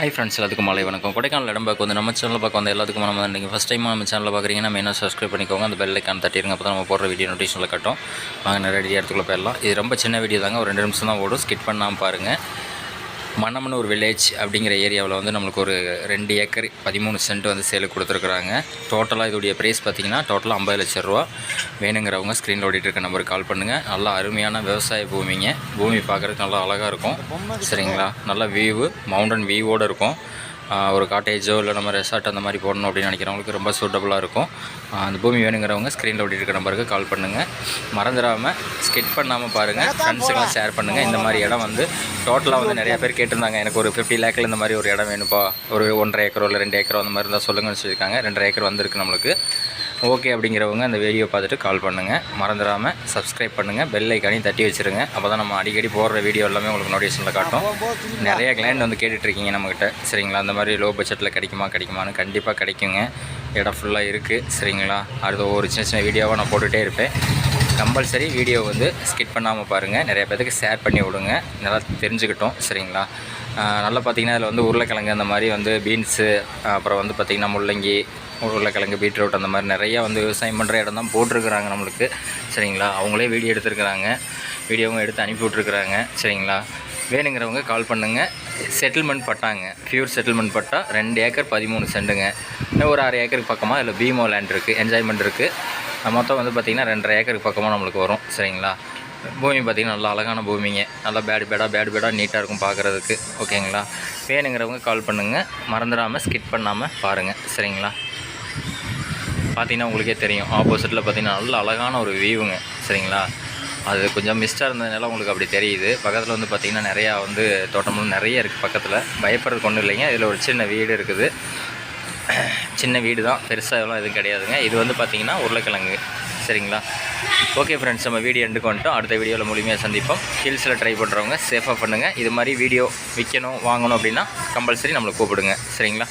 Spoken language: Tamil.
ஹை ஃப்ரெண்ட்ஸ், எல்லாத்துக்கும் மாலை வணக்கம். கொடைக்கானல் இடம் பார்க்க வந்து நம்ம சேனலில் பார்க்க வந்து எல்லாத்துக்கும் நம்ம நீங்கள் ஃபஸ்ட் டைம் நம்ம சேனலில் பார்க்குறீங்கன்னா மெயினாக சப்ஸ்கிரைப் பண்ணிக்கோங்க. அந்த பெல் ஐக்கான் தட்டிடுங்க. அப்போ தான் நம்ம போடுற வீடியோ நோட்டிஃபிகேஷனில் கட்டும். வாங்க நிறைய இடத்துக்குள்ள போயிடலாம். இது ரொம்ப சின்ன வீடியோ தாங்க, ஒரு 2 நிமிஷம் தான் ஓடும். ஸ்கிப் பண்ணாமல் பாருங்கள். மன்னமனூர் வில்லேஜ் அப்படிங்கிற ஏரியாவில் வந்து நம்மளுக்கு ஒரு 2 ஏக்கர் 13 சென்ட் வந்து சேலுக்கு கொடுத்துருக்குறாங்க. டோட்டலாக இதோடைய ப்ரைஸ் பார்த்திங்கன்னா டோட்டலாக 50 லட்சம் ரூபா. வேணுங்கிறவங்க ஸ்க்ரீனில் ஓடிட்டு இருக்க நம்பருக்கு கால் பண்ணுங்கள். நல்லா அருமையான விவசாய பூமிங்க. பூமி பார்க்குறதுக்கு நல்லா அழகாக இருக்கும். சரிங்களா? நல்லா வியூவு, மவுண்டன் வியூவோடு இருக்கும். ஒரு காட்டேஜோ இல்லை நம்ம ரெசார்ட் அந்த மாதிரி போடணும் அப்படின்னு நினைக்கிறவங்களுக்கு ரொம்ப சூட்டபுளாக இருக்கும். அந்த பூமி வேணுங்கிறவங்க ஸ்க்ரீனில் ஓடிட்டு இருக்க நம்பருக்கு கால் பண்ணுங்கள். மறந்துடாமல் ஸ்கிப் பண்ணாமல் பாருங்கள். ஃப்ரெண்ட்ஸுக்கெல்லாம் ஷேர் பண்ணுங்கள். இந்த மாதிரி இடம் வந்து டோட்டலாக வந்து நிறையா பேர் கேட்டிருந்தாங்க. எனக்கு ஒரு 50 லேக்கில் இந்த மாதிரி ஒரு இடம் வேணுப்பா, ஒரு 1.5 ஏக்கரோ இல்லை 2 ஏக்கரோ அந்த மாதிரி இருந்தால் சொல்லுங்கன்னு சொல்லியிருக்காங்க. 2.5 ஏக்கர் வந்திருக்கு நம்மளுக்கு. ஓகே அப்படிங்கிறவங்க அந்த வீடியோ பார்த்துட்டு கால் பண்ணுங்கள். மறந்துடாமல் சப்ஸ்கிரைப் பண்ணுங்கள். பெல் ஐக்கானையும் தட்டி வச்சுருங்க. அப்போ தான் நம்ம அடிக்கடி போடுற வீடியோ எல்லாமே உங்களுக்கு நோட்டிஃபிகேஷனில் காட்டும். நிறைய கிளைண்ட் வந்து கேட்டுட்ருக்கீங்க நம்மக்கிட்ட. சரிங்களா? அந்த மாதிரி லோ பட்ஜெட்டில் கிடைக்குமான்னு கண்டிப்பாக கிடைக்குங்க. இடம் ஃபுல்லாக இருக்குது. சரிங்களா? அடுத்த ஒரு சின்ன சின்ன வீடியோவாக நான் போட்டுகிட்டே இருப்பேன். கம்பல்சரி வீடியோ வந்து ஸ்கிப் பண்ணாமல் பாருங்கள். நிறைய பேருக்கு ஷேர் பண்ணி விடுங்க, நல்லா தெரிஞ்சுக்கிட்டோம். சரிங்களா? நல்லா பார்த்திங்கன்னா அதில் வந்து உருளைக்கிழங்கு அந்த மாதிரி வந்து பீன்ஸு, அப்புறம் வந்து பார்த்திங்கன்னா முள்ளங்கி, உருளைக்கிழங்கு, பீட்ரூட் அந்த மாதிரி நிறையா வந்து விவசாயம் பண்ணுற இடம் தான் போட்டிருக்கிறாங்க நம்மளுக்கு. சரிங்களா? அவங்களே வீடியோ எடுத்துருக்குறாங்க, வீடியோவும் எடுத்து அனுப்பி விட்ருக்குறாங்க. சரிங்களா? வேணுங்கிறவங்க கால் பண்ணுங்கள். செட்டில்மெண்ட் பட்டாங்க, பியூர் செட்டில்மெண்ட் பட்டா 2 ஏக்கர் 13 சென்ட்டுங்க. இன்னும் ஒரு 6 ஏக்கருக்கு பக்கமாக அதில் பீமோ லேண்ட் இருக்குது, என்ஜாய்மெண்ட் இருக்குது. மொத்தம் வந்து பார்த்திங்கன்னா 2.5 ஏக்கருக்கு பக்கமாக நம்மளுக்கு வரும். சரிங்களா? பூமி பார்த்திங்கன்னா நல்லா அழகான பூமிங்க. நல்லா பேடு பேடாக நீட்டாக இருக்கும் பார்க்குறதுக்கு. ஓகேங்களா? வேணுங்கிறவங்க கால் பண்ணுங்கள். மறந்துடாமல் ஸ்கிப் பண்ணாமல் பாருங்கள். சரிங்களா? பார்த்திங்கன்னா உங்களுக்கே தெரியும், ஆப்போசிட்டில் பார்த்திங்கன்னா நல்ல அழகான ஒரு வியூவுங்க. சரிங்களா? அது கொஞ்சம் மிஸ்டாக இருந்ததுனால உங்களுக்கு அப்படி தெரியுது. பக்கத்தில் வந்து பார்த்திங்கன்னா நிறையா வந்து தோட்டமும் நிறைய இருக்குது பக்கத்தில். பயப்படுறதுக்கு ஒன்றும் இல்லைங்க. இதில் ஒரு சின்ன வீடு இருக்குது. சின்ன வீடு தான், பெருசாக எதுவும் கிடையாதுங்க. இது வந்து பார்த்திங்கன்னா உருளைக்கிழங்கு. சரிங்களா? ஓகே ஃப்ரெண்ட்ஸ், நம்ம வீடியோ எண்டுக்கு வந்துட்டோம். அடுத்த வீடியோவில் முழுமையாக சந்திப்போம். ஹில்ஸில் ட்ரை பண்ணுறவங்க சேஃபாக பண்ணுங்கள். இது மாதிரி வீடியோ விற்கணும் வாங்கணும் அப்படின்னா கம்பல்சரி நம்மளை கூப்பிடுங்க. சரிங்களா?